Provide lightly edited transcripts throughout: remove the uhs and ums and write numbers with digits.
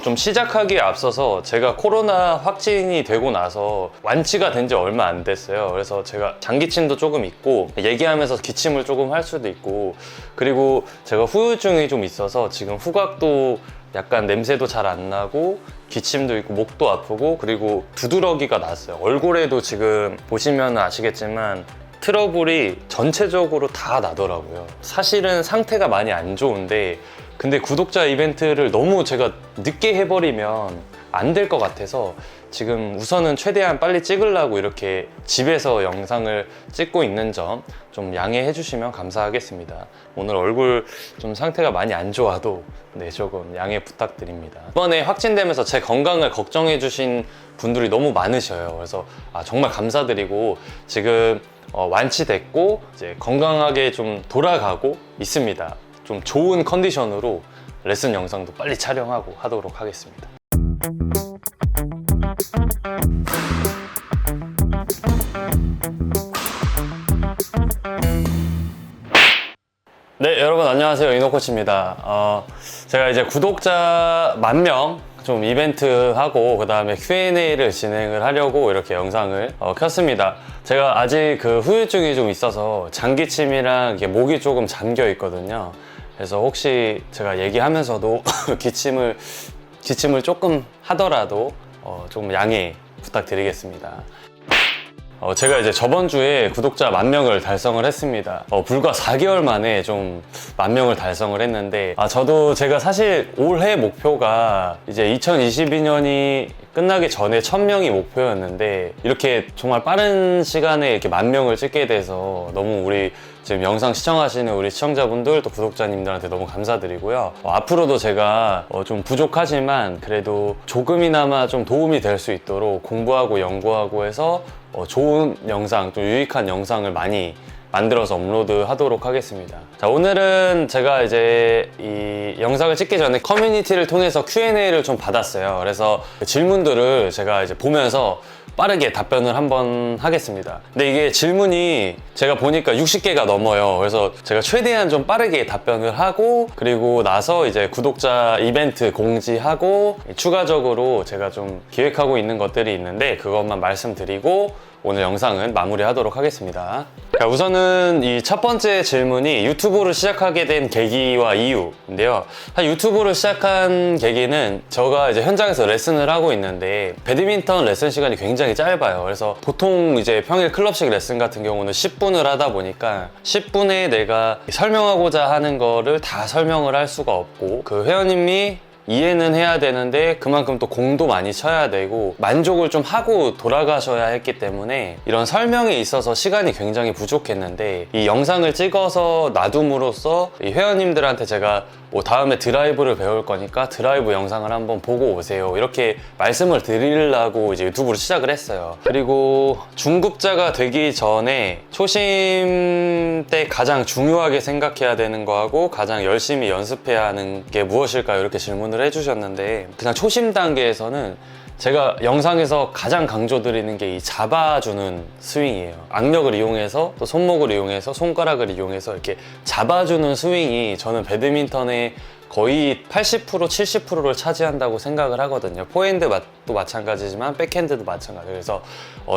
좀 시작하기에 앞서서 제가 코로나 확진이 되고 나서 완치가 된 지 얼마 안 됐어요. 그래서 제가 장기침도 조금 있고 얘기하면서 기침을 조금 할 수도 있고, 그리고 제가 후유증이 좀 있어서 지금 후각도 약간 냄새도 잘 안 나고 기침도 있고 목도 아프고, 그리고 두드러기가 났어요. 얼굴에도 지금 보시면 아시겠지만 트러블이 전체적으로 다 나더라고요. 사실은 상태가 많이 안 좋은데, 근데 구독자 이벤트를 너무 제가 늦게 해버리면 안 될 것 같아서 지금 우선은 최대한 빨리 찍으려고 이렇게 집에서 영상을 찍고 있는 점 좀 양해해 주시면 감사하겠습니다. 오늘 얼굴 좀 상태가 많이 안 좋아도 조금 양해 부탁드립니다. 이번에 확진되면서 제 건강을 걱정해 주신 분들이 너무 많으셔요. 그래서 정말 감사드리고, 지금 완치됐고 이제 건강하게 좀 돌아가고 있습니다. 좀 좋은 컨디션으로 레슨 영상도 빨리 촬영하고 하도록 하겠습니다. 네, 여러분 안녕하세요. 이노코치입니다. 제가 이제 구독자 10,000명 좀 이벤트 하고 그 다음에 Q&A를 진행을 하려고 이렇게 영상을 켰습니다. 제가 아직 그 후유증이 좀 있어서 장기침이랑 이게 목이 조금 잠겨 있거든요. 그래서 혹시 제가 얘기하면서도 기침을 조금 하더라도 조금 양해 부탁드리겠습니다. 제가 이제 저번 주에 구독자 10,000명을 달성을 했습니다. 불과 4개월 만에 좀 10,000명을 달성을 했는데, 제가 사실 올해 목표가 이제 2022년이 끝나기 전에 1,000명이 목표였는데, 이렇게 정말 빠른 시간에 이렇게 10,000명을 찍게 돼서 너무 우리 지금 영상 시청하시는 우리 시청자분들 또 구독자님들한테 너무 감사드리고요. 앞으로도 제가 좀 부족하지만 그래도 조금이나마 좀 도움이 될 수 있도록 공부하고 연구하고 해서 좋은 영상, 좀 유익한 영상을 많이 만들어서 업로드 하도록 하겠습니다. 자, 오늘은 제가 이제 이 영상을 찍기 전에 커뮤니티를 통해서 Q&A를 좀 받았어요. 그래서 질문들을 제가 이제 보면서 빠르게 답변을 한번 하겠습니다. 근데 이게 질문이 제가 보니까 60개가 넘어요. 그래서 제가 최대한 좀 빠르게 답변을 하고, 그리고 나서 이제 구독자 이벤트 공지하고, 추가적으로 제가 좀 기획하고 있는 것들이 있는데 그것만 말씀드리고 오늘 영상은 마무리하도록 하겠습니다. 우선은 이 첫 번째 질문이 유튜브를 시작하게 된 계기와 이유인데요. 유튜브를 시작한 계기는 제가 이제 현장에서 레슨을 하고 있는데 배드민턴 레슨 시간이 굉장히 짧아요. 그래서 보통 이제 평일 클럽식 레슨 같은 경우는 10분을 하다 보니까 10분에 내가 설명하고자 하는 거를 다 설명을 할 수가 없고, 그 회원님이 이해는 해야 되는데 그만큼 또 공도 많이 쳐야 되고 만족을 좀 하고 돌아가셔야 했기 때문에 이런 설명에 있어서 시간이 굉장히 부족했는데, 이 영상을 찍어서 놔둠으로써 이 회원님들한테 제가 다음에 드라이브를 배울 거니까 드라이브 영상을 한번 보고 오세요, 이렇게 말씀을 드리려고 이제 유튜브를 시작을 했어요. 그리고 중급자가 되기 전에 초심 때 가장 중요하게 생각해야 되는 거하고 가장 열심히 연습해야 하는 게 무엇일까요? 이렇게 질문을 해주셨는데, 그냥 초심 단계에서는 제가 영상에서 가장 강조드리는 게 이 잡아주는 스윙이에요. 악력을 이용해서 또 손목을 이용해서 손가락을 이용해서 이렇게 잡아주는 스윙이 저는 배드민턴의 거의 80% 70%를 차지한다고 생각을 하거든요. 포핸드도 마찬가지지만 백핸드도 마찬가지예요. 그래서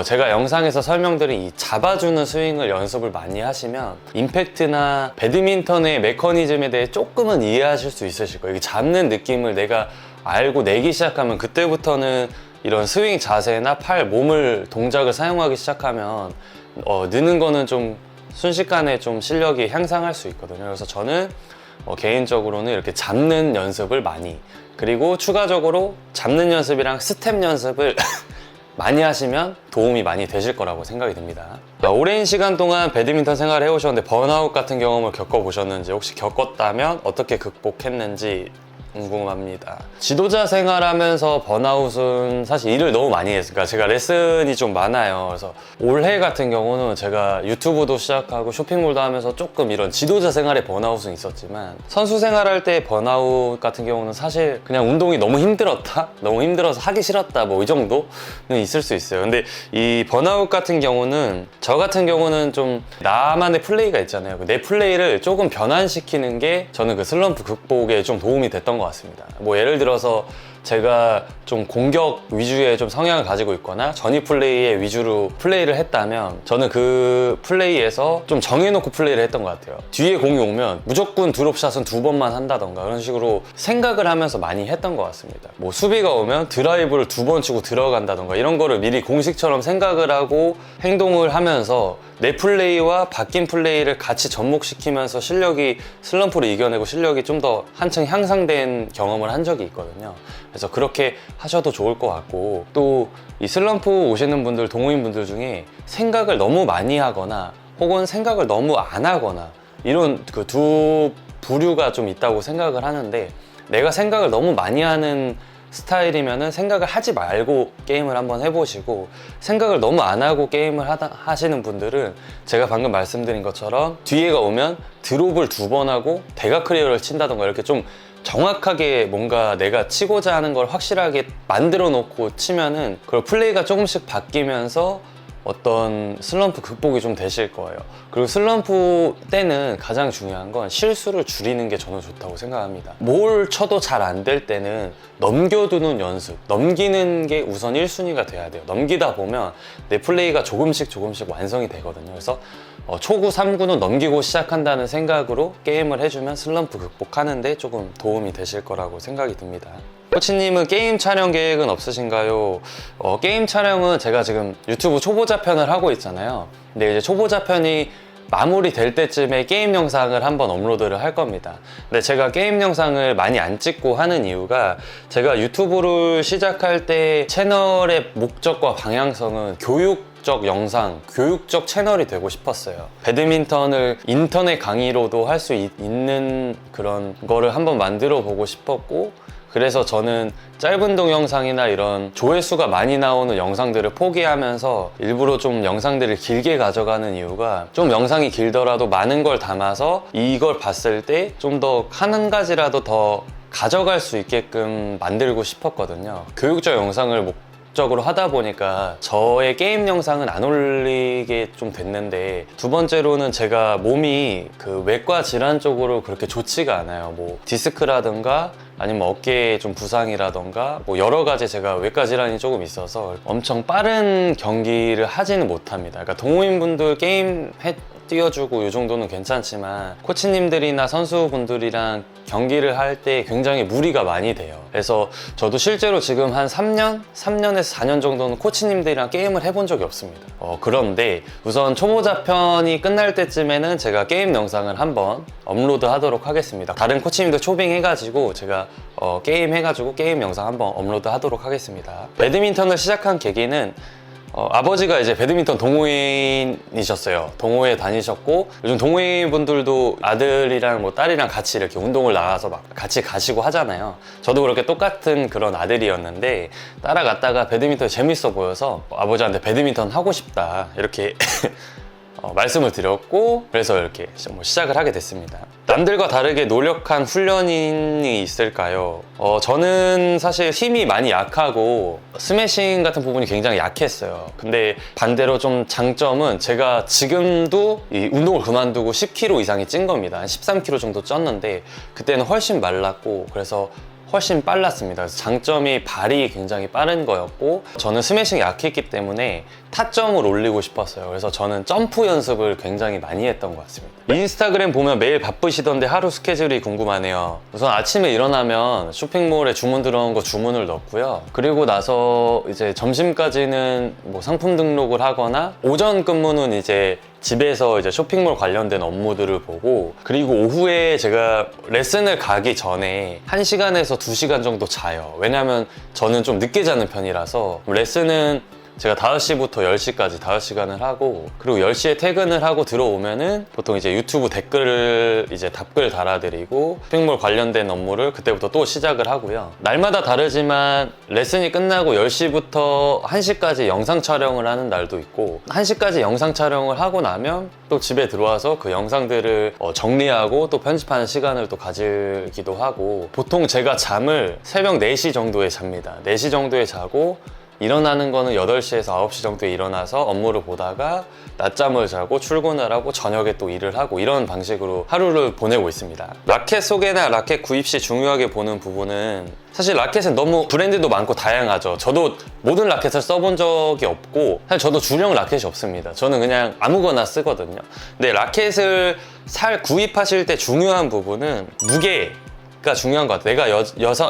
제가 영상에서 설명드린 이 잡아주는 스윙을 연습을 많이 하시면 임팩트나 배드민턴의 메커니즘에 대해 조금은 이해하실 수 있으실 거예요. 이게 잡는 느낌을 내가 알고 내기 시작하면 그때부터는 이런 스윙 자세나 팔, 몸을 동작을 사용하기 시작하면 느는 거는 좀 순식간에 좀 실력이 향상할 수 있거든요. 그래서 저는 개인적으로는 이렇게 잡는 연습을 많이, 그리고 추가적으로 잡는 연습이랑 스텝 연습을 많이 하시면 도움이 많이 되실 거라고 생각이 듭니다. 오랜 시간 동안 배드민턴 생활을 해오셨는데 번아웃 같은 경험을 겪어보셨는지, 혹시 겪었다면 어떻게 극복했는지 궁금합니다. 지도자 생활하면서 번아웃은 사실 일을 너무 많이 했으니까 제가 레슨이 좀 많아요. 그래서 올해 같은 경우는 제가 유튜브도 시작하고 쇼핑몰도 하면서 조금 이런 지도자 생활에 번아웃은 있었지만, 선수 생활할 때 번아웃 같은 경우는 사실 그냥 운동이 너무 힘들었다? 너무 힘들어서 하기 싫었다, 뭐 이 정도는 있을 수 있어요. 근데 이 번아웃 같은 경우는, 저 같은 경우는 좀 나만의 플레이가 있잖아요. 내 플레이를 조금 변환시키는 게 저는 그 슬럼프 극복에 좀 도움이 됐던 것 같습니다. 뭐 예를 들어서 제가 좀 공격 위주의 좀 성향을 가지고 있거나 전위 플레이에 위주로 플레이를 했다면 저는 그 플레이에서 좀 정해놓고 플레이를 했던 것 같아요. 뒤에 공이 오면 무조건 드롭샷은 2번만 한다던가 그런 식으로 생각을 하면서 많이 했던 것 같습니다. 뭐 수비가 오면 드라이브를 2번 치고 들어간다던가 이런 거를 미리 공식처럼 생각을 하고 행동을 하면서 내 플레이와 바뀐 플레이를 같이 접목시키면서 실력이 슬럼프를 이겨내고 실력이 좀 더 한층 향상된 경험을 한 적이 있거든요. 그래서 그렇게 하셔도 좋을 것 같고, 또 이 슬럼프 오시는 분들, 동호인분들 중에 생각을 너무 많이 하거나 혹은 생각을 너무 안 하거나 이런 그 두 부류가 좀 있다고 생각을 하는데, 내가 생각을 너무 많이 하는 스타일이면은 생각을 하지 말고 게임을 한번 해보시고, 생각을 너무 안 하고 게임을 하시는 분들은 제가 방금 말씀드린 것처럼 뒤에가 오면 드롭을 2번 하고 대각 클리어를 친다던가 이렇게 좀 정확하게 뭔가 내가 치고자 하는 걸 확실하게 만들어 놓고 치면은 그 플레이가 조금씩 바뀌면서 어떤 슬럼프 극복이 좀 되실 거예요. 그리고 슬럼프 때는 가장 중요한 건 실수를 줄이는 게 저는 좋다고 생각합니다. 뭘 쳐도 잘 안 될 때는 넘겨두는 연습, 넘기는 게 우선 1순위가 돼야 돼요. 넘기다 보면 내 플레이가 조금씩 완성이 되거든요. 그래서 초구 3구는 넘기고 시작한다는 생각으로 게임을 해주면 슬럼프 극복하는데 조금 도움이 되실 거라고 생각이 듭니다. 코치님은 게임 촬영 계획은 없으신가요? 게임 촬영은 제가 지금 유튜브 초보자 편을 하고 있잖아요. 근데 이제 초보자 편이 마무리 될 때쯤에 게임 영상을 한번 업로드를 할 겁니다. 근데 제가 게임 영상을 많이 안 찍고 하는 이유가, 제가 유튜브를 시작할 때 채널의 목적과 방향성은 교육적 영상, 교육적 채널이 되고 싶었어요. 배드민턴을 인터넷 강의로도 할 수 있는 그런 거를 한번 만들어 보고 싶었고, 그래서 저는 짧은 동영상이나 이런 조회수가 많이 나오는 영상들을 포기하면서 일부러 좀 영상들을 길게 가져가는 이유가, 좀 영상이 길더라도 많은 걸 담아서 이걸 봤을 때 좀 더 한 가지라도 더 가져갈 수 있게끔 만들고 싶었거든요. 교육적 영상을 목적으로 하다 보니까 저의 게임 영상은 안 올리게 좀 됐는데, 두 번째로는 제가 몸이 그 외과 질환 쪽으로 그렇게 좋지가 않아요. 뭐 디스크라든가 아니면 어깨에 좀 부상이라던가 뭐 여러 가지 제가 외과 질환이 조금 있어서 엄청 빠른 경기를 하지는 못합니다. 그러니까 동호인분들 게임 띄워주고 이 정도는 괜찮지만 코치님들이나 선수분들이랑 경기를 할 때 굉장히 무리가 많이 돼요. 그래서 저도 실제로 지금 한 3년에서 4년 정도는 코치님들이랑 게임을 해본 적이 없습니다. 그런데 우선 초보자 편이 끝날 때쯤에는 제가 게임 영상을 한번 업로드 하도록 하겠습니다. 다른 코치님들 초빙 해가지고 제가 게임 해가지고 게임 영상 한번 업로드 하도록 하겠습니다. 배드민턴을 시작한 계기는 아버지가 이제 배드민턴 동호인이셨어요. 동호회 다니셨고, 요즘 동호인 분들도 아들이랑 뭐 딸이랑 같이 이렇게 운동을 나가서 막 같이 가시고 하잖아요. 저도 그렇게 똑같은 그런 아들이었는데 따라갔다가 배드민턴이 재밌어 보여서 아버지한테 배드민턴 하고 싶다 이렇게 말씀을 드렸고, 그래서 이렇게 시작을 하게 됐습니다. 남들과 다르게 노력한 훈련이 있을까요? 저는 사실 힘이 많이 약하고 스매싱 같은 부분이 굉장히 약했어요. 근데 반대로 좀 장점은, 제가 지금도 이 운동을 그만두고 10kg 이상이 찐 겁니다. 한 13kg 정도 쪘는데 그때는 훨씬 말랐고, 그래서 훨씬 빨랐습니다. 그래서 장점이 발이 굉장히 빠른 거였고, 저는 스매싱이 약했기 때문에 타점을 올리고 싶었어요. 그래서 저는 점프 연습을 굉장히 많이 했던 것 같습니다. 인스타그램 보면 매일 바쁘시던데 하루 스케줄이 궁금하네요. 우선 아침에 일어나면 쇼핑몰에 주문 들어온 거 주문을 넣고요. 그리고 나서 이제 점심까지는 뭐 상품 등록을 하거나, 오전 근무는 이제 집에서 이제 쇼핑몰 관련된 업무들을 보고, 그리고 오후에 제가 레슨을 가기 전에 1시간에서 2시간 정도 자요. 왜냐면 저는 좀 늦게 자는 편이라서. 레슨은 제가 5시부터 10시까지 5시간을 하고, 그리고 10시에 퇴근을 하고 들어오면은 보통 이제 유튜브 댓글을 이제 답글 달아드리고, 쇼핑몰 관련된 업무를 그때부터 또 시작을 하고요. 날마다 다르지만 레슨이 끝나고 10시부터 1시까지 영상 촬영을 하는 날도 있고, 1시까지 영상 촬영을 하고 나면 또 집에 들어와서 그 영상들을 정리하고 또 편집하는 시간을 또 가지기도 하고, 보통 제가 잠을 새벽 4시 정도에 잡니다. 4시 정도에 자고 일어나는 거는 8시에서 9시 정도에 일어나서 업무를 보다가 낮잠을 자고 출근을 하고 저녁에 또 일을 하고 이런 방식으로 하루를 보내고 있습니다. 라켓 소개나 라켓 구입 시 중요하게 보는 부분은 사실 라켓은 너무 브랜드도 많고 다양하죠. 저도 모든 라켓을 써본 적이 없고 사실 저도 주력 라켓이 없습니다. 저는 그냥 아무거나 쓰거든요. 근데 라켓을 구입하실 때 중요한 부분은 무게가 중요한 것 같아요. 내가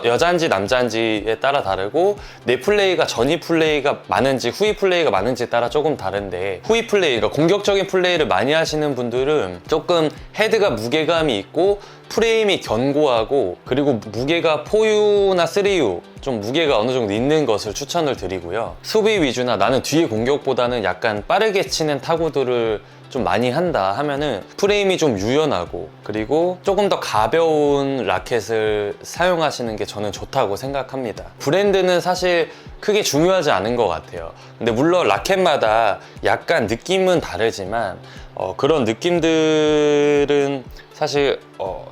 여자인지 남자인지에 따라 다르고 내 플레이가 전위 플레이가 많은지 후위 플레이가 많은지에 따라 조금 다른데 후위 플레이, 그러니까 공격적인 플레이를 많이 하시는 분들은 조금 헤드가 무게감이 있고 프레임이 견고하고 그리고 무게가 4U나 3U 좀 무게가 어느 정도 있는 것을 추천을 드리고요. 수비 위주나 나는 뒤에 공격보다는 약간 빠르게 치는 타구들을 좀 많이 한다 하면은 프레임이 좀 유연하고 그리고 조금 더 가벼운 라켓을 사용하시는 게 저는 좋다고 생각합니다. 브랜드는 사실 크게 중요하지 않은 것 같아요. 근데 물론 라켓마다 약간 느낌은 다르지만 그런 느낌들은 사실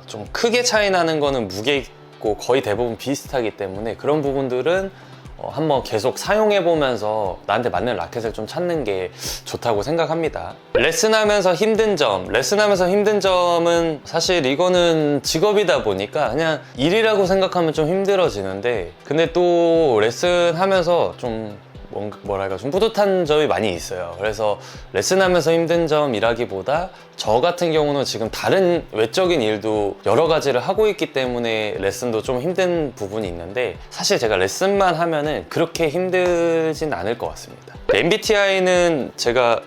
좀 크게 차이 나는 거는 무게고 거의 대부분 비슷하기 때문에 그런 부분들은 한번 계속 사용해보면서 나한테 맞는 라켓을 좀 찾는 게 좋다고 생각합니다. 레슨하면서 힘든 점은 사실 이거는 직업이다 보니까 그냥 일이라고 생각하면 좀 힘들어지는데 근데 또 레슨하면서 좀 뭐랄까 좀 뿌듯한 점이 많이 있어요. 그래서 레슨하면서 힘든 점이라기보다 저 같은 경우는 지금 다른 외적인 일도 여러 가지를 하고 있기 때문에 레슨도 좀 힘든 부분이 있는데 사실 제가 레슨만 하면은 그렇게 힘들진 않을 것 같습니다. MBTI는 제가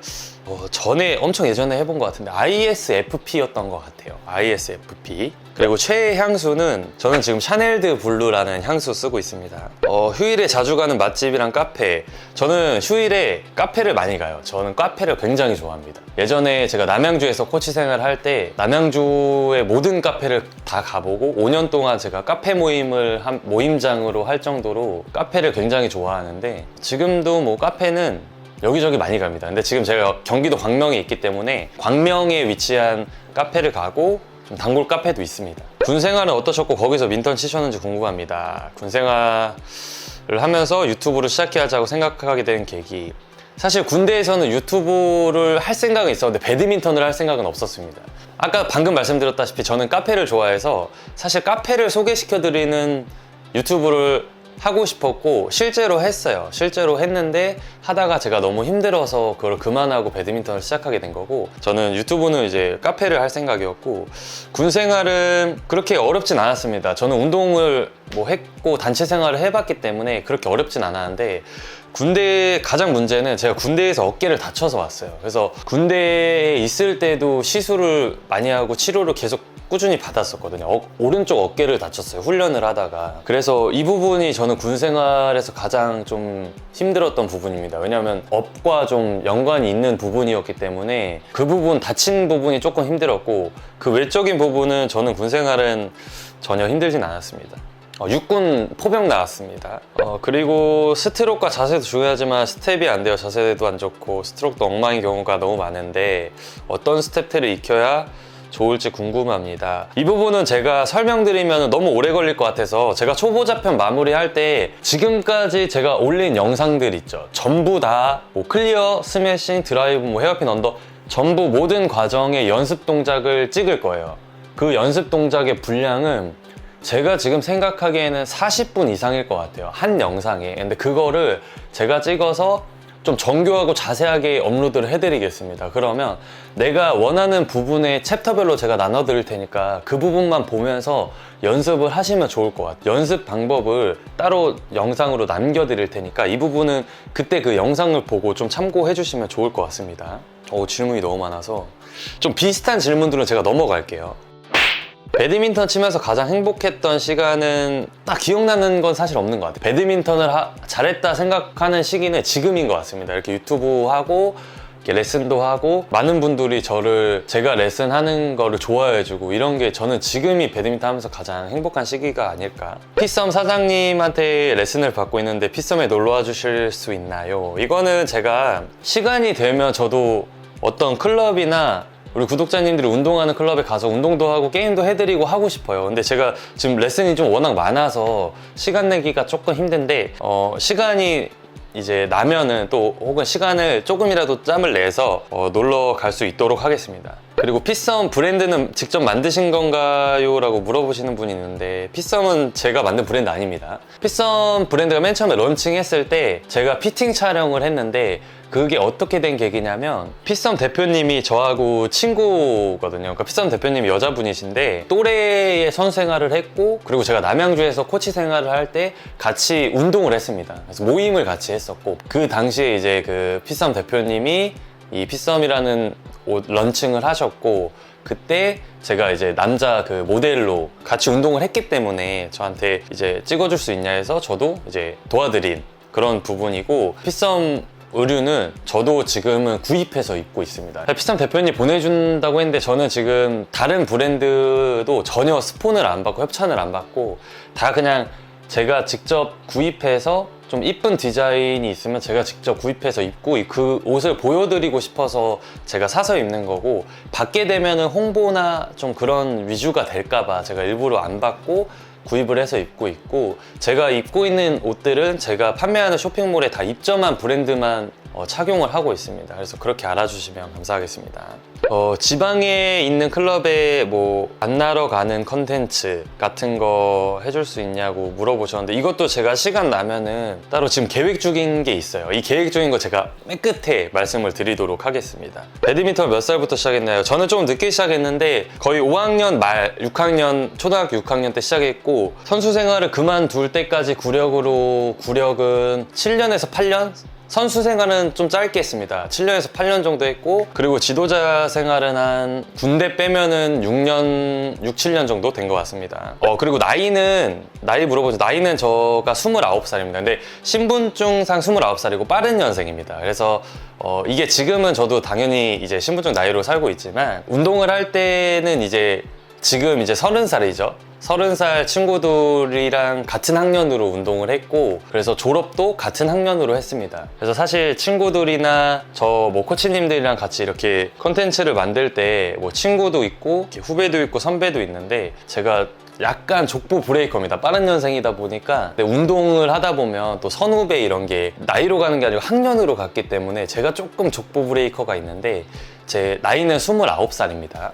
전에 엄청 예전에 해본 것 같은데 ISFP였던 것 같아요. ISFP. 그리고 최애 향수는 저는 지금 샤넬드 블루라는 향수 쓰고 있습니다. 휴일에 자주 가는 맛집이랑 카페. 저는 휴일에 카페를 많이 가요. 저는 카페를 굉장히 좋아합니다. 예전에 제가 남양주에서 코치 생활을 할 때 남양주의 모든 카페를 다 가보고 5년 동안 제가 카페 모임장으로 할 정도로 카페를 굉장히 좋아하는데 지금도 뭐 카페는 여기저기 많이 갑니다. 근데 지금 제가 경기도 광명에 있기 때문에 광명에 위치한 카페를 가고 좀 단골 카페도 있습니다. 군 생활은 어떠셨고 거기서 민턴 치셨는지 궁금합니다. 군 생활을 하면서 유튜브를 시작해야자고 생각하게 된 계기. 사실 군대에서는 유튜브를 할 생각은 있었는데 배드민턴을 할 생각은 없었습니다. 아까 방금 말씀드렸다시피 저는 카페를 좋아해서 사실 카페를 소개시켜드리는 유튜브를 하고 싶었고 실제로 했어요. 실제로 했는데 하다가 제가 너무 힘들어서 그걸 그만하고 배드민턴을 시작하게 된 거고 저는 유튜브는 이제 카페를 할 생각이었고 군 생활은 그렇게 어렵진 않았습니다. 저는 운동을 했고 단체 생활을 해봤기 때문에 그렇게 어렵진 않았는데 군대 가장 문제는 제가 군대에서 어깨를 다쳐서 왔어요. 그래서 군대에 있을 때도 시술을 많이 하고 치료를 계속 꾸준히 받았었거든요. 오른쪽 어깨를 다쳤어요. 훈련을 하다가. 그래서 이 부분이 저는 군 생활에서 가장 좀 힘들었던 부분입니다. 왜냐하면 업과 좀 연관이 있는 부분이었기 때문에 그 부분, 다친 부분이 조금 힘들었고 그 외적인 부분은 저는 군 생활은 전혀 힘들진 않았습니다. 육군 포병 나왔습니다. 그리고 스트로크와 자세도 중요하지만 스텝이 안 돼요. 자세도 안 좋고 스트로크도 엉망인 경우가 너무 많은데 어떤 스텝들을 익혀야 좋을지 궁금합니다. 이 부분은 제가 설명드리면 너무 오래 걸릴 것 같아서 제가 초보자편 마무리할 때 지금까지 제가 올린 영상들 있죠. 전부 다 클리어, 스매싱, 드라이브, 헤어핀, 언더 전부 모든 과정의 연습 동작을 찍을 거예요. 그 연습 동작의 분량은 제가 지금 생각하기에는 40분 이상일 것 같아요. 한 영상에. 근데 그거를 제가 찍어서 좀 정교하고 자세하게 업로드를 해드리겠습니다. 그러면 내가 원하는 부분의 챕터별로 제가 나눠드릴 테니까 그 부분만 보면서 연습을 하시면 좋을 것 같아요. 연습 방법을 따로 영상으로 남겨드릴 테니까 이 부분은 그때 그 영상을 보고 좀 참고해 주시면 좋을 것 같습니다. 질문이 너무 많아서 좀 비슷한 질문들은 제가 넘어갈게요. 배드민턴 치면서 가장 행복했던 시간은 딱 기억나는 건 사실 없는 것 같아요. 배드민턴을 잘했다 생각하는 시기는 지금인 것 같습니다. 이렇게 유튜브 하고 이렇게 레슨도 하고 많은 분들이 제가 레슨하는 거를 좋아해주고 이런 게 저는 지금이 배드민턴 하면서 가장 행복한 시기가 아닐까. 피썸 사장님한테 레슨을 받고 있는데 피썸에 놀러와 주실 수 있나요? 이거는 제가 시간이 되면 저도 어떤 클럽이나 우리 구독자님들이 운동하는 클럽에 가서 운동도 하고 게임도 해드리고 하고 싶어요. 근데 제가 지금 레슨이 좀 워낙 많아서 시간 내기가 조금 힘든데 시간이 이제 나면은 또 혹은 시간을 조금이라도 짬을 내서 놀러 갈 수 있도록 하겠습니다. 그리고 피썸 브랜드는 직접 만드신 건가요? 라고 물어보시는 분이 있는데 피썸은 제가 만든 브랜드 아닙니다. 피썸 브랜드가 맨 처음에 런칭했을 때 제가 피팅 촬영을 했는데 그게 어떻게 된 계기냐면 피썸 대표님이 저하고 친구거든요. 그러니까 피썸 대표님이 여자분이신데 또래의 선수 생활을 했고 그리고 제가 남양주에서 코치 생활을 할 때 같이 운동을 했습니다. 그래서 모임을 같이 했었고 그 당시에 이제 그 피썸 대표님이 이 피썸이라는 옷 런칭을 하셨고 그때 제가 이제 남자 그 모델로 같이 운동을 했기 때문에 저한테 이제 찍어줄 수 있냐 해서 저도 이제 도와드린 그런 부분이고 피썸 의류는 저도 지금은 구입해서 입고 있습니다. 피썸 대표님 보내준다고 했는데 저는 지금 다른 브랜드도 전혀 스폰을 안 받고 협찬을 안 받고 다 그냥 제가 직접 구입해서 좀 이쁜 디자인이 있으면 제가 직접 구입해서 입고 그 옷을 보여드리고 싶어서 제가 사서 입는 거고 받게 되면은 홍보나 좀 그런 위주가 될까봐 제가 일부러 안 받고 구입을 해서 입고 있고 제가 입고 있는 옷들은 제가 판매하는 쇼핑몰에 다 입점한 브랜드만 착용을 하고 있습니다. 그래서 그렇게 알아주시면 감사하겠습니다. 지방에 있는 클럽에 뭐 만나러 가는 컨텐츠 같은 거 해줄 수 있냐고 물어보셨는데 이것도 제가 시간 나면은 따로 지금 계획 중인 게 있어요. 이 계획 중인 거 제가 맨 끝에 말씀을 드리도록 하겠습니다. 배드민턴 몇 살부터 시작했나요? 저는 좀 늦게 시작했는데 거의 5학년 말 6학년 초등학교 6학년 때 시작했고 선수 생활을 그만둘 때까지 구력은 7년에서 8년? 선수 생활은 좀 짧게 했습니다. 7년에서 8년 정도 했고 그리고 지도자 생활은 한 군대 빼면은 6년, 6, 7년 정도 된 것 같습니다. 그리고 나이 물어보죠. 나이는 저가 29살입니다. 근데 신분증상 29살이고 빠른 년생입니다. 그래서 이게 지금은 저도 당연히 이제 신분증 나이로 살고 있지만 운동을 할 때는 이제 지금 이제 30살이죠. 30살 친구들이랑 같은 학년으로 운동을 했고 그래서 졸업도 같은 학년으로 했습니다. 그래서 사실 친구들이나 저 뭐 코치님들이랑 같이 이렇게 컨텐츠를 만들 때 뭐 친구도 있고 후배도 있고 선배도 있는데 제가 약간 족보 브레이커입니다. 빠른 년생이다 보니까 근데 운동을 하다 보면 또 선후배 이런 게 나이로 가는 게 아니고 학년으로 갔기 때문에 제가 조금 족보 브레이커가 있는데 제 나이는 29살입니다.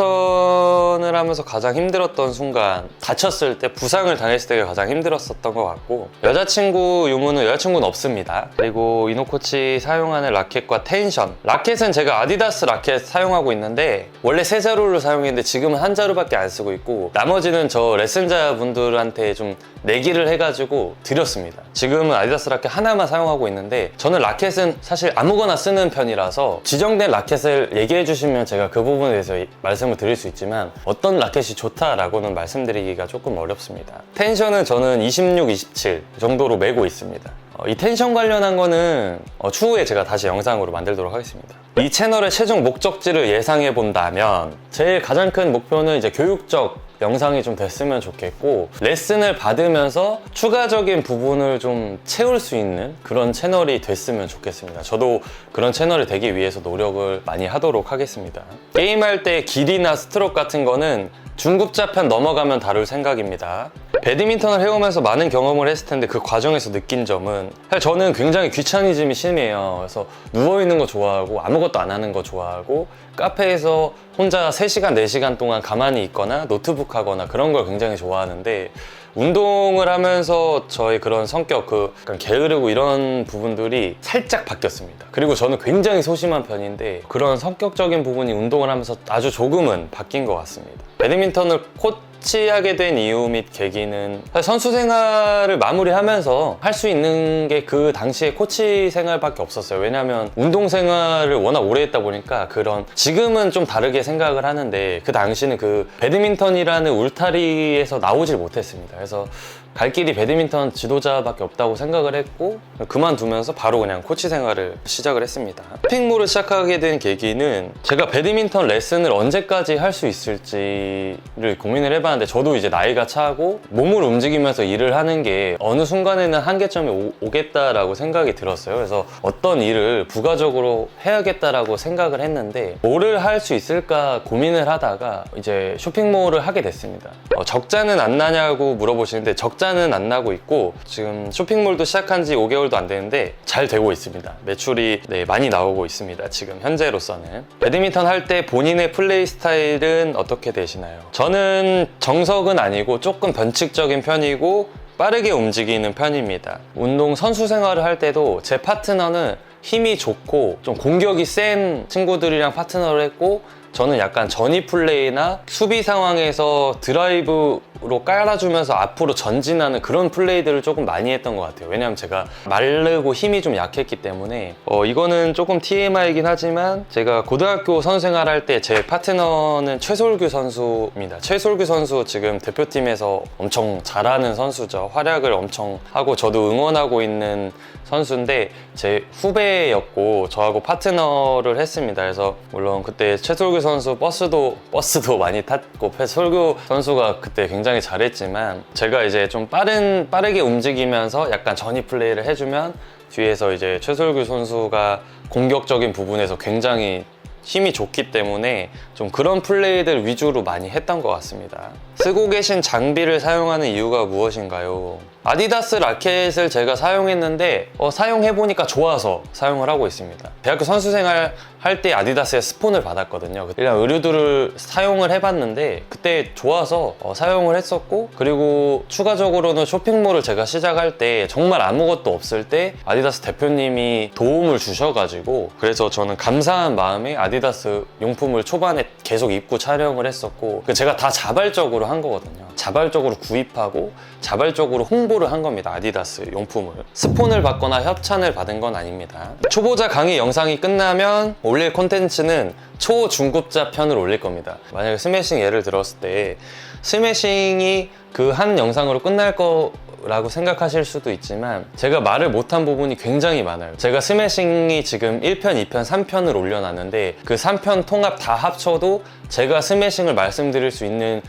배드민턴을 하면서 가장 힘들었던 순간 다쳤을 때 부상을 당했을 때가 가장 힘들었었던 것 같고 여자친구 유무는 여자친구는 없습니다. 그리고 이노코치 사용하는 라켓과 텐션 라켓은 제가 아디다스 라켓 사용하고 있는데 원래 세 자루를 사용했는데 지금은 한 자루밖에 안 쓰고 있고 나머지는 저 레슨자 분들한테 좀 내기를 해가지고 드렸습니다. 지금은 아디다스 라켓 하나만 사용하고 있는데 저는 라켓은 사실 아무거나 쓰는 편이라서 지정된 라켓을 얘기해 주시면 제가 그 부분에 대해서 말씀을 드릴 수 있지만 어떤 라켓이 좋다라고는 말씀드리기가 조금 어렵습니다. 텐션은 저는 26, 27 정도로 메고 있습니다. 이 텐션 관련한 거는 추후에 제가 다시 영상으로 만들도록 하겠습니다. 이 채널의 최종 목적지를 예상해 본다면 제일 가장 큰 목표는 이제 교육적 영상이 좀 됐으면 좋겠고 레슨을 받으면서 추가적인 부분을 좀 채울 수 있는 그런 채널이 됐으면 좋겠습니다. 저도 그런 채널이 되기 위해서 노력을 많이 하도록 하겠습니다. 게임할 때 길이나 스트로크 같은 거는 중급자 편 넘어가면 다룰 생각입니다. 배드민턴을 해오면서 많은 경험을 했을 텐데 그 과정에서 느낀 점은 사실 저는 굉장히 귀차니즘이 심해요. 그래서 누워있는 거 좋아하고 아무것도 안 하는 거 좋아하고 카페에서 혼자 3시간, 4시간 동안 가만히 있거나 노트북 하거나 그런 걸 굉장히 좋아하는데 운동을 하면서 저의 그런 성격, 약간 게으르고 이런 부분들이 살짝 바뀌었습니다. 그리고 저는 굉장히 소심한 편인데 그런 성격적인 부분이 운동을 하면서 아주 조금은 바뀐 것 같습니다. 배드민턴을 코치하게 된 이유 및 계기는 사실 선수 생활을 마무리하면서 할 수 있는 게 그 당시에 코치 생활밖에 없었어요. 왜냐하면 운동 생활을 워낙 오래 했다 보니까 지금은 좀 다르게 생각을 하는데 그 당시는 그 배드민턴이라는 울타리에서 나오질 못했습니다. 그래서 갈 길이 배드민턴 지도자밖에 없다고 생각을 했고 그만두면서 바로 그냥 코치 생활을 시작을 했습니다. 쇼핑몰을 시작하게 된 계기는 제가 배드민턴 레슨을 언제까지 할 수 있을지를 고민을 해봤는데 저도 이제 나이가 차고 몸을 움직이면서 일을 하는 게 어느 순간에는 한계점이 오겠다라고 생각이 들었어요. 그래서 어떤 일을 부가적으로 해야겠다라고 생각을 했는데 뭐를 할 수 있을까 고민을 하다가 이제 쇼핑몰을 하게 됐습니다. 적자는 안 나냐고 물어보시는데 적자 혼자는 안 나고 있고 지금 쇼핑몰도 시작한 지 5개월도 안 되는데 잘 되고 있습니다. 매출이 많이 나오고 있습니다. 지금 현재로서는. 배드민턴 할 때 본인의 플레이 스타일은 어떻게 되시나요? 저는 정석은 아니고 조금 변칙적인 편이고 빠르게 움직이는 편입니다. 운동 선수 생활을 할 때도 제 파트너는 힘이 좋고 좀 공격이 센 친구들이랑 파트너를 했고, 저는 약간 전위 플레이나 수비 상황에서 드라이브로 깔아주면서 앞으로 전진하는 그런 플레이들을 조금 많이 했던 것 같아요. 왜냐면 제가 마르고 힘이 좀 약했기 때문에. 이거는 조금 TMI이긴 하지만 제가 고등학교 선수 생활할 때 제 파트너는 최솔규 선수입니다. 최솔규 선수 지금 대표팀에서 엄청 잘하는 선수죠. 활약을 엄청 하고 저도 응원하고 있는 선수인데 제 후배였고 저하고 파트너를 했습니다. 그래서 물론 그때 최솔규 선수 버스도 많이 탔고 최솔규 선수가 그때 굉장히 잘했지만, 제가 이제 좀 빠르게 움직이면서 약간 전위 플레이를 해주면 뒤에서 이제 최솔규 선수가 공격적인 부분에서 굉장히 힘이 좋기 때문에 좀 그런 플레이들 위주로 많이 했던 것 같습니다. 쓰고 계신 장비를 사용하는 이유가 무엇인가요? 아디다스 라켓을 제가 사용했는데 사용해보니까 좋아서 사용을 하고 있습니다. 대학교 선수생활 할 때 아디다스의 스폰을 받았거든요. 이런 의류들을 사용을 해봤는데 그때 좋아서 사용을 했었고, 그리고 추가적으로는 쇼핑몰을 제가 시작할 때 정말 아무것도 없을 때 아디다스 대표님이 도움을 주셔가지고, 그래서 저는 감사한 마음에 아디다스 용품을 초반에 계속 입고 촬영을 했었고, 제가 다 자발적으로 한 거거든요. 자발적으로 구입하고 자발적으로 홍보를 한 겁니다. 아디다스 용품을. 스폰을 받거나 협찬을 받은 건 아닙니다. 초보자 강의 영상이 끝나면 올릴 콘텐츠는 초중급자 편을 올릴 겁니다. 만약에 스매싱 예를 들었을 때 스매싱이 그 한 영상으로 끝날 거라고 생각하실 수도 있지만, 제가 말을 못한 부분이 굉장히 많아요. 제가 스매싱이 지금 1편, 2편, 3편을 올려놨는데 그 3편 통합 다 합쳐도 제가 스매싱을 말씀드릴 수 있는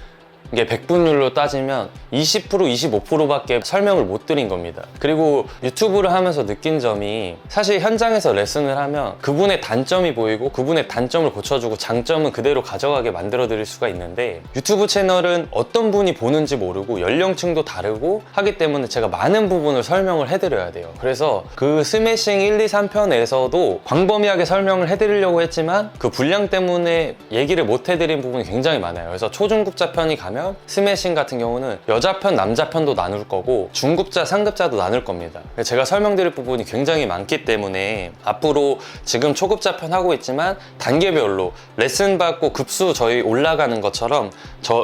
이게 100분율로 따지면 20%, 25%밖에 설명을 못 드린 겁니다. 그리고 유튜브를 하면서 느낀 점이, 사실 현장에서 레슨을 하면 그분의 단점이 보이고 그분의 단점을 고쳐주고 장점은 그대로 가져가게 만들어 드릴 수가 있는데, 유튜브 채널은 어떤 분이 보는지 모르고 연령층도 다르고 하기 때문에 제가 많은 부분을 설명을 해드려야 돼요. 그래서 그 스매싱 1, 2, 3편에서도 광범위하게 설명을 해드리려고 했지만 그 분량 때문에 얘기를 못 해드린 부분이 굉장히 많아요. 그래서 초중급자 편이 가면 스매싱 같은 경우는 여자편, 남자편도 나눌 거고 중급자, 상급자도 나눌 겁니다. 제가 설명드릴 부분이 굉장히 많기 때문에 앞으로 지금 초급자 편 하고 있지만 단계별로 레슨 받고 급수 저희 올라가는 것처럼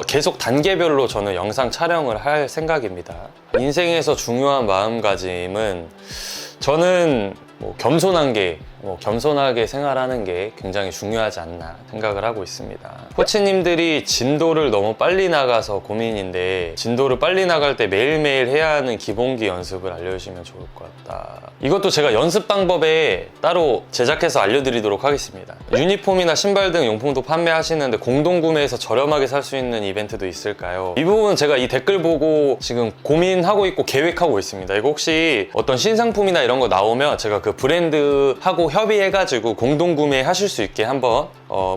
계속 단계별로 저는 영상 촬영을 할 생각입니다. 인생에서 중요한 마음가짐은, 저는 겸손하게 생활하는 게 굉장히 중요하지 않나 생각을 하고 있습니다. 코치님들이 진도를 너무 빨리 나가서 고민인데, 진도를 빨리 나갈 때 매일매일 해야 하는 기본기 연습을 알려주시면 좋을 것 같다. 이것도 제가 연습 방법에 따로 제작해서 알려드리도록 하겠습니다. 유니폼이나 신발 등 용품도 판매하시는데 공동구매해서 저렴하게 살 수 있는 이벤트도 있을까요? 이 부분 제가 이 댓글 보고 지금 고민하고 있고 계획하고 있습니다. 이거 혹시 어떤 신상품이나 이런 거 나오면 제가 그 브랜드하고 협의해가지고 공동구매 하실 수 있게 한번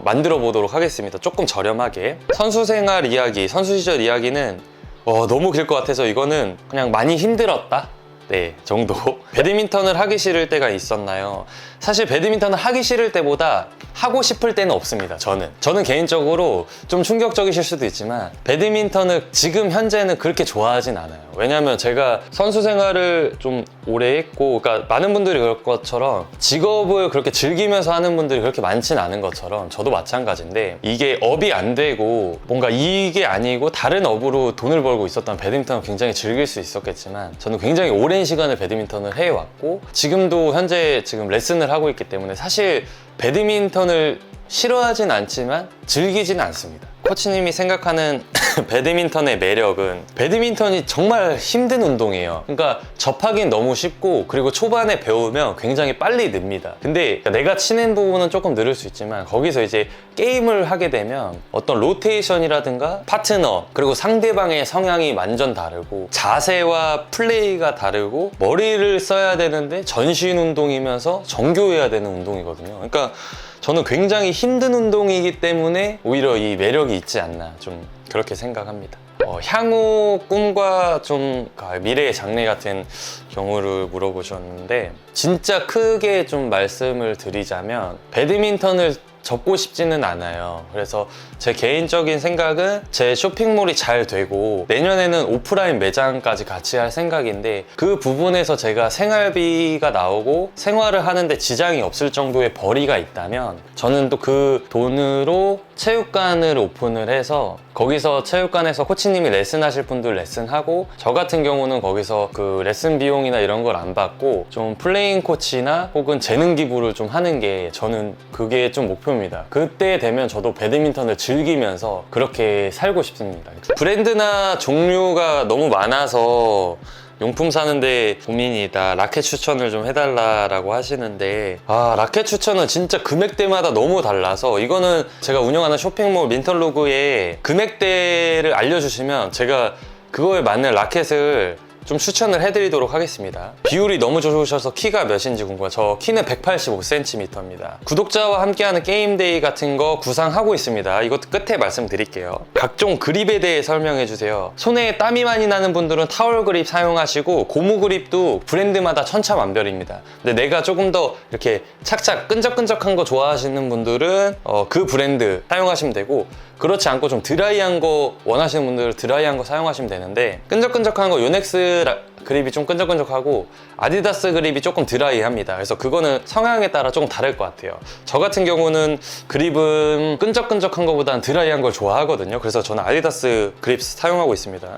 만들어 보도록 하겠습니다. 조금 저렴하게. 선수 생활 이야기, 선수 시절 이야기는 너무 길 것 같아서 이거는 그냥 많이 힘들었다? 네, 정도. 배드민턴을 하기 싫을 때가 있었나요? 사실 배드민턴을 하기 싫을 때보다 하고 싶을 때는 없습니다. 저는 개인적으로 좀 충격적이실 수도 있지만 배드민턴을 지금 현재는 그렇게 좋아하진 않아요. 왜냐면 제가 선수 생활을 좀 오래 했고, 그러니까 많은 분들이 그럴 것처럼 직업을 그렇게 즐기면서 하는 분들이 그렇게 많진 않은 것처럼 저도 마찬가지인데, 이게 업이 안 되고 뭔가 이게 아니고 다른 업으로 돈을 벌고 있었던 배드민턴을 굉장히 즐길 수 있었겠지만, 저는 굉장히 오랜 시간을 배드민턴을 해왔고 지금도 현재 지금 레슨을 하고 있기 때문에 사실 배드민턴을 싫어하진 않지만 즐기진 않습니다. 코치님이 생각하는 배드민턴의 매력은, 배드민턴이 정말 힘든 운동이에요. 그러니까 접하기는 너무 쉽고, 그리고 초반에 배우면 굉장히 빨리 늡니다. 근데 내가 치는 부분은 조금 느릴 수 있지만 거기서 이제 게임을 하게 되면 어떤 로테이션이라든가 파트너, 그리고 상대방의 성향이 완전 다르고 자세와 플레이가 다르고 머리를 써야 되는데 전신 운동이면서 정교해야 되는 운동이거든요. 그러니까 저는 굉장히 힘든 운동이기 때문에 오히려 이 매력이 있지 않나, 좀 그렇게 생각합니다. 향후 꿈과 좀 미래의 장래 같은 경우를 물어보셨는데, 진짜 크게 좀 말씀을 드리자면 배드민턴을 접고 싶지는 않아요. 그래서 제 개인적인 생각은 제 쇼핑몰이 잘 되고 내년에는 오프라인 매장까지 같이 할 생각인데, 그 부분에서 제가 생활비가 나오고 생활을 하는데 지장이 없을 정도의 벌이가 있다면 저는 또 그 돈으로 체육관을 오픈을 해서 거기서 체육관에서 코치님이 레슨하실 분들 레슨하고, 저 같은 경우는 거기서 그 레슨 비용이나 이런 걸 안 받고 좀 플레잉 코치나 혹은 재능 기부를 좀 하는 게, 저는 그게 좀 목표입니다. 그때 되면 저도 배드민턴을 즐기면서 그렇게 살고 싶습니다. 브랜드나 종류가 너무 많아서 용품 사는데 고민이다, 라켓 추천을 좀 해달라고 하시는데, 라켓 추천은 진짜 금액대마다 너무 달라서, 이거는 제가 운영하는 쇼핑몰 민턴로그에 금액대를 알려주시면 제가 그거에 맞는 라켓을 좀 추천을 해드리도록 하겠습니다. 비율이 너무 좋으셔서 키가 몇인지 궁금해요. 저 키는 185cm입니다. 구독자와 함께하는 게임데이 같은 거 구상하고 있습니다. 이것도 끝에 말씀드릴게요. 각종 그립에 대해 설명해주세요. 손에 땀이 많이 나는 분들은 타월 그립 사용하시고, 고무 그립도 브랜드마다 천차만별입니다. 근데 내가 조금 더 이렇게 착착 끈적끈적한 거 좋아하시는 분들은 그 브랜드 사용하시면 되고, 그렇지 않고 좀 드라이한 거 원하시는 분들은 드라이한 거 사용하시면 되는데, 끈적끈적한 거 요넥스 그립이 좀 끈적끈적하고 아디다스 그립이 조금 드라이합니다. 그래서 그거는 성향에 따라 조금 다를 것 같아요. 저 같은 경우는 그립은 끈적끈적한 거보다는 드라이한 걸 좋아하거든요. 그래서 저는 아디다스 그립 사용하고 있습니다.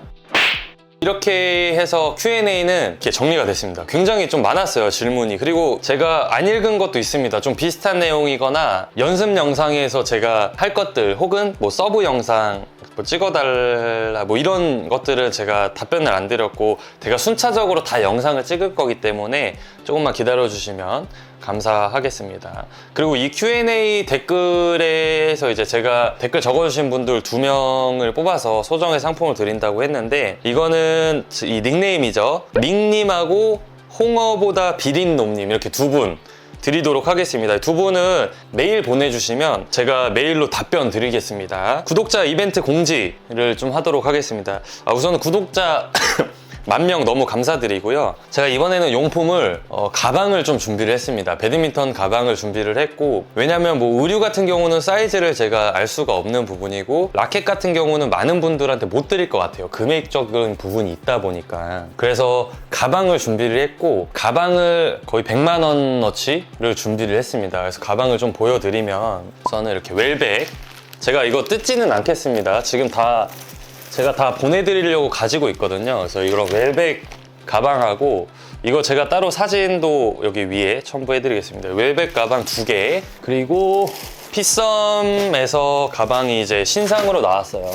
이렇게 해서 Q&A는 이렇게 정리가 됐습니다. 굉장히 좀 많았어요, 질문이. 그리고 제가 안 읽은 것도 있습니다. 좀 비슷한 내용이거나 연습 영상에서 제가 할 것들, 혹은 뭐 서브 영상 뭐 찍어달라 뭐 이런 것들은 제가 답변을 안 드렸고, 제가 순차적으로 다 영상을 찍을 거기 때문에 조금만 기다려주시면 감사하겠습니다. 그리고 이 Q&A 댓글에서 이제 제가 댓글 적어주신 분들 2명을 뽑아서 소정의 상품을 드린다고 했는데, 이거는 이 닉네임이죠. 닉님하고 홍어보다 비린놈님, 이렇게 2분 드리도록 하겠습니다. 2분은 메일 보내주시면 제가 메일로 답변 드리겠습니다. 구독자 이벤트 공지를 좀 하도록 하겠습니다. 우선은 구독자 10,000명 너무 감사드리고요. 제가 이번에는 용품을 가방을 좀 준비를 했습니다. 배드민턴 가방을 준비를 했고, 왜냐면 뭐 의류 같은 경우는 사이즈를 제가 알 수가 없는 부분이고, 라켓 같은 경우는 많은 분들한테 못 드릴 것 같아요. 금액적인 부분이 있다 보니까. 그래서 가방을 준비를 했고, 가방을 거의 100만 원어치를 준비를 했습니다. 그래서 가방을 좀 보여드리면, 저는 이렇게 웰백, 제가 이거 뜯지는 않겠습니다. 지금 제가 다 보내드리려고 가지고 있거든요. 그래서 이런 웰백 가방하고, 이거 제가 따로 사진도 여기 위에 첨부해드리겠습니다. 웰백 가방 2개, 그리고 피썸에서 가방이 이제 신상으로 나왔어요.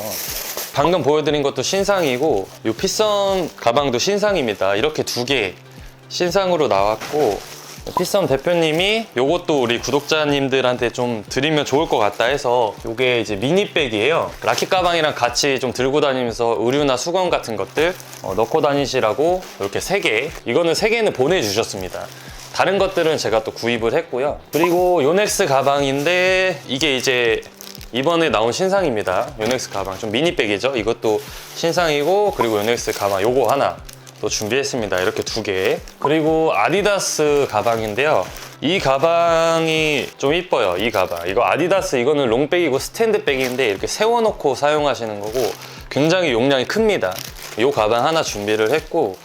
방금 보여드린 것도 신상이고, 이 피썸 가방도 신상입니다. 이렇게 2개 신상으로 나왔고, 피썸 대표님이 요것도 우리 구독자님들한테 좀 드리면 좋을 것 같다 해서, 요게 이제 미니백이에요. 라켓 가방이랑 같이 좀 들고 다니면서 의류나 수건 같은 것들 넣고 다니시라고 이렇게 3개, 이거는 3개는 보내주셨습니다. 다른 것들은 제가 또 구입을 했고요. 그리고 요넥스 가방인데, 이게 이제 이번에 나온 신상입니다. 요넥스 가방, 좀 미니백이죠. 이것도 신상이고, 그리고 요넥스 가방 요거 하나 또 준비했습니다. 이렇게 2개. 그리고 아디다스 가방인데요. 이 가방이 좀 이뻐요. 이 가방, 이거 아디다스, 이거는 롱백이고 스탠드백인데 이렇게 세워놓고 사용하시는 거고, 굉장히 용량이 큽니다. 이 가방 하나 준비를 했고,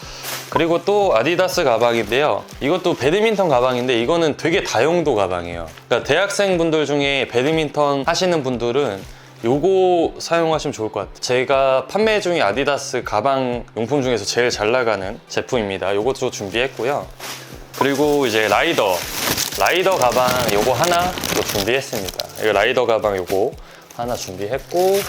그리고 또 아디다스 가방인데요. 이것도 배드민턴 가방인데, 이거는 되게 다용도 가방이에요. 그러니까 대학생분들 중에 배드민턴 하시는 분들은 요거 사용하시면 좋을 것 같아요. 제가 판매 중인 아디다스 가방 용품 중에서 제일 잘 나가는 제품입니다. 요것도 준비했고요. 그리고 이제 라이더 가방 요거 하나 또 준비했습니다. 이거 라이더 가방 요거 하나 준비했고,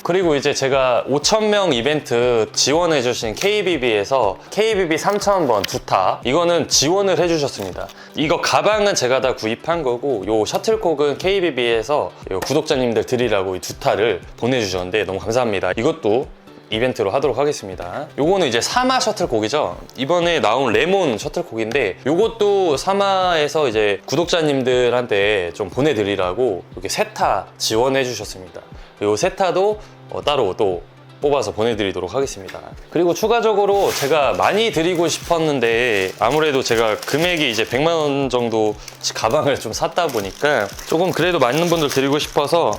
그리고 이제 제가 5,000명 이벤트 지원해주신 KBB에서 KBB 3,000번 2타, 이거는 지원을 해주셨습니다. 이거 가방은 제가 다 구입한 거고, 요 셔틀콕은 KBB에서 구독자님들 드리라고 이 2타를 보내주셨는데 너무 감사합니다. 이것도 이벤트로 하도록 하겠습니다. 요거는 이제 사마 셔틀콕이죠. 이번에 나온 레몬 셔틀콕인데, 요것도 사마에서 이제 구독자님들한테 좀 보내드리라고 이렇게 3타 지원해 주셨습니다. 요 3타도 따로 또 뽑아서 보내드리도록 하겠습니다. 그리고 추가적으로 제가 많이 드리고 싶었는데 아무래도 제가 금액이 이제 100만 원 정도 가방을 좀 샀다 보니까 조금 그래도 많은 분들 드리고 싶어서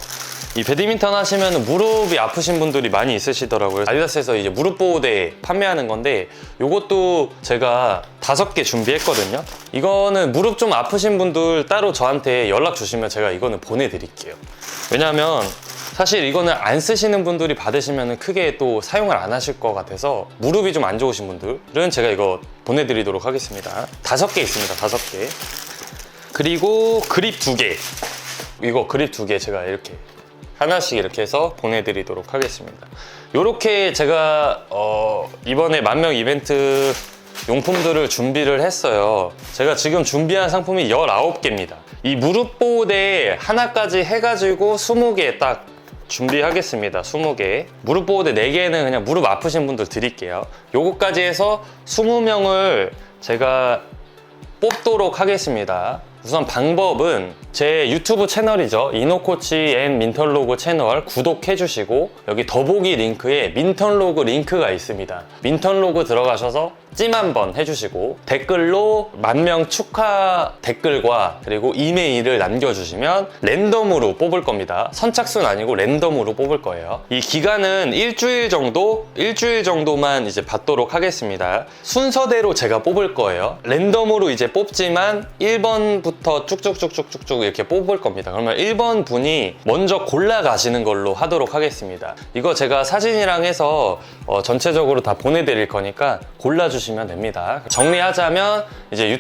이 배드민턴 하시면 무릎이 아프신 분들이 많이 있으시더라고요. 아디다스에서 이제 무릎 보호대 판매하는 건데 이것도 제가 5개 준비했거든요. 이거는 무릎 좀 아프신 분들 따로 저한테 연락 주시면 제가 이거는 보내드릴게요. 왜냐하면 사실 이거는 안 쓰시는 분들이 받으시면 크게 또 사용을 안 하실 것 같아서 무릎이 좀 안 좋으신 분들은 제가 이거 보내드리도록 하겠습니다. 5개 있습니다. 5개. 그리고 그립 2개. 이거 그립 2개 제가 이렇게 하나씩 이렇게 해서 보내드리도록 하겠습니다. 이렇게 제가 이번에 만명 이벤트 용품들을 준비를 했어요. 제가 지금 준비한 상품이 19개입니다. 이 무릎 보호대 하나까지 해가지고 20개 딱 준비하겠습니다. 20개. 무릎 보호대 4개는 그냥 무릎 아프신 분들 드릴게요. 요거까지 해서 20명을 제가 뽑도록 하겠습니다. 우선 방법은 제 유튜브 채널이죠. 이노코치 앤 민턴로그 채널 구독해 주시고 여기 더보기 링크에 민턴로그 링크가 있습니다. 민턴로그 들어가셔서 찜 한번 해주시고 댓글로 10,000명 축하 댓글과 그리고 이메일을 남겨주시면 랜덤으로 뽑을 겁니다. 선착순 아니고 랜덤으로 뽑을 거예요. 이 기간은 일주일 정도만 이제 받도록 하겠습니다. 순서대로 제가 뽑을 거예요. 랜덤으로 이제 뽑지만 1번부터 쭉쭉쭉쭉쭉 이렇게 뽑을 겁니다. 그러면 1번 분이 먼저 골라 가시는 걸로 하도록 하겠습니다. 이거 제가 사진이랑 해서 전체적으로 다 보내드릴 거니까 골라주시면 됩니다. 정리하자면 이제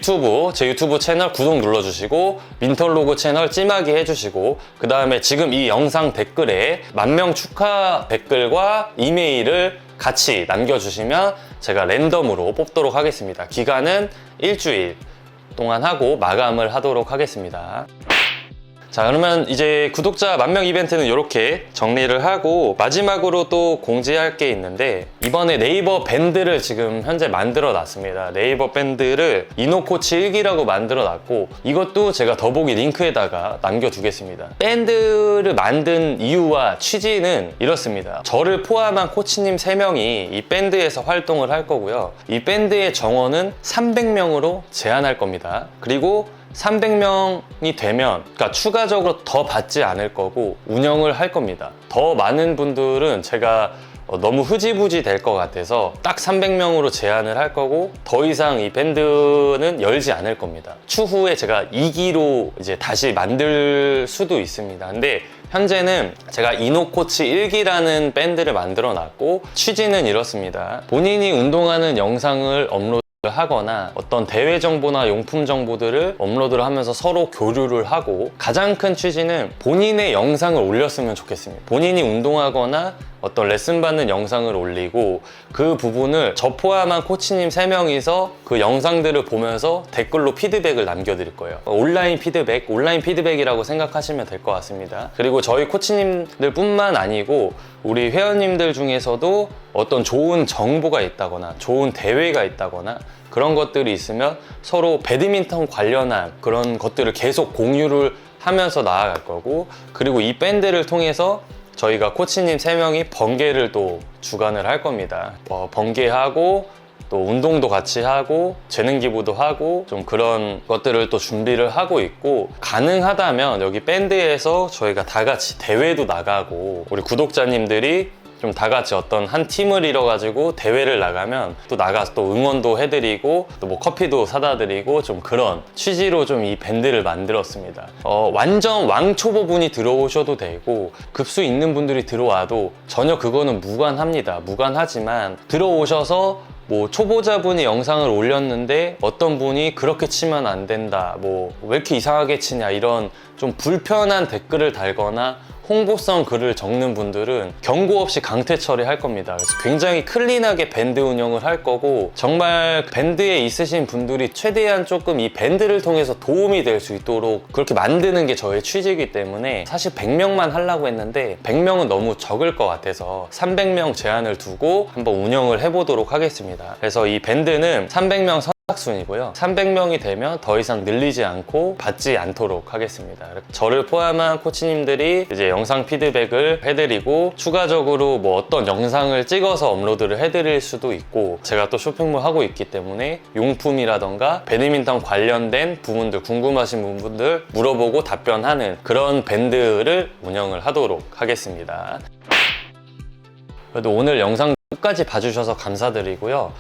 제 유튜브 채널 구독 눌러주시고 민턴로그 채널 찜하기 해주시고 그 다음에 지금 이 영상 댓글에 10,000명 축하 댓글과 이메일을 같이 남겨주시면 제가 랜덤으로 뽑도록 하겠습니다. 기간은 일주일 동안 하고 마감을 하도록 하겠습니다. 자, 그러면 이제 구독자 10,000명 이벤트는 이렇게 정리를 하고 마지막으로 또 공지할 게 있는데 이번에 네이버 밴드를 지금 현재 만들어 놨습니다. 네이버 밴드를 이노코치 1기라고 만들어 놨고 이것도 제가 더보기 링크에다가 남겨두겠습니다. 밴드를 만든 이유와 취지는 이렇습니다. 저를 포함한 코치님 3명이 이 밴드에서 활동을 할 거고요. 이 밴드의 정원은 300명으로 제한할 겁니다. 그리고 300명이 되면 그러니까 추가적으로 더 받지 않을 거고 운영을 할 겁니다. 더 많은 분들은 제가 너무 흐지부지 될 것 같아서 딱 300명으로 제한을 할 거고 더 이상 이 밴드는 열지 않을 겁니다. 추후에 제가 2기로 이제 다시 만들 수도 있습니다. 근데 현재는 제가 이노코치 1기라는 밴드를 만들어 놨고 취지는 이렇습니다. 본인이 운동하는 영상을 업로드 하거나 어떤 대회 정보나 용품 정보들을 업로드를 하면서 서로 교류를 하고 가장 큰 취지는 본인의 영상을 올렸으면 좋겠습니다. 본인이 운동하거나 어떤 레슨 받는 영상을 올리고 그 부분을 저 포함한 코치님 3명이서 그 영상들을 보면서 댓글로 피드백을 남겨드릴 거예요. 온라인 피드백이라고 생각하시면 될 것 같습니다. 그리고 저희 코치님들 뿐만 아니고 우리 회원님들 중에서도 어떤 좋은 정보가 있다거나 좋은 대회가 있다거나 그런 것들이 있으면 서로 배드민턴 관련한 그런 것들을 계속 공유를 하면서 나아갈 거고 그리고 이 밴드를 통해서 저희가 코치님 3명이 번개를 또 주관을 할 겁니다. 번개하고 또 운동도 같이 하고 재능 기부도 하고 좀 그런 것들을 또 준비를 하고 있고 가능하다면 여기 밴드에서 저희가 다 같이 대회도 나가고 우리 구독자님들이 좀 다 같이 어떤 한 팀을 이뤄가지고 대회를 나가면 또 나가서 또 응원도 해드리고 또 뭐 커피도 사다 드리고 좀 그런 취지로 좀 이 밴드를 만들었습니다. 완전 왕초보 분이 들어오셔도 되고 급수 있는 분들이 들어와도 전혀 그거는 무관합니다. 무관하지만 들어오셔서 뭐 초보자분이 영상을 올렸는데 어떤 분이 그렇게 치면 안 된다 뭐 왜 이렇게 이상하게 치냐 이런 좀 불편한 댓글을 달거나 홍보성 글을 적는 분들은 경고 없이 강퇴 처리할 겁니다. 그래서 굉장히 클린하게 밴드 운영을 할 거고 정말 밴드에 있으신 분들이 최대한 조금 이 밴드를 통해서 도움이 될 수 있도록 그렇게 만드는 게 저의 취지이기 때문에 사실 100명만 하려고 했는데 100명은 너무 적을 것 같아서 300명 제한을 두고 한번 운영을 해보도록 하겠습니다. 그래서 이 밴드는 300명 선착순이고요. 300명이 되면 더 이상 늘리지 않고 받지 않도록 하겠습니다. 저를 포함한 코치님들이 이제 영상 피드백을 해드리고 추가적으로 뭐 어떤 영상을 찍어서 업로드를 해드릴 수도 있고, 제가 또 쇼핑몰 하고 있기 때문에 용품이라던가 배드민턴 관련된 부분들, 궁금하신 부분들 물어보고 답변하는 그런 밴드를 운영을 하도록 하겠습니다. 그래도 오늘 영상 끝까지 봐주셔서 감사드리고요.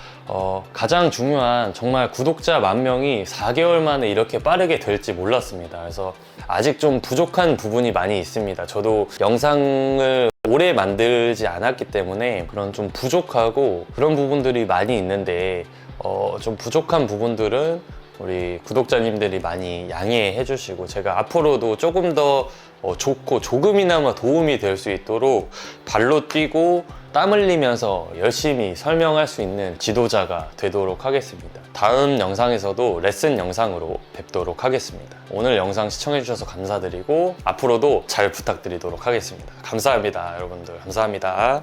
가장 중요한, 정말 구독자 10,000명이 4개월 만에 이렇게 빠르게 될지 몰랐습니다. 그래서 아직 좀 부족한 부분이 많이 있습니다. 저도 영상을 오래 만들지 않았기 때문에 그런 좀 부족하고 그런 부분들이 많이 있는데, 좀 부족한 부분들은 우리 구독자님들이 많이 양해해 주시고, 제가 앞으로도 조금 더 좋고 조금이나마 도움이 될 수 있도록 발로 뛰고 땀 흘리면서 열심히 설명할 수 있는 지도자가 되도록 하겠습니다. 다음 영상에서도 레슨 영상으로 뵙도록 하겠습니다. 오늘 영상 시청해 주셔서 감사드리고 앞으로도 잘 부탁드리도록 하겠습니다. 감사합니다, 여러분들. 감사합니다.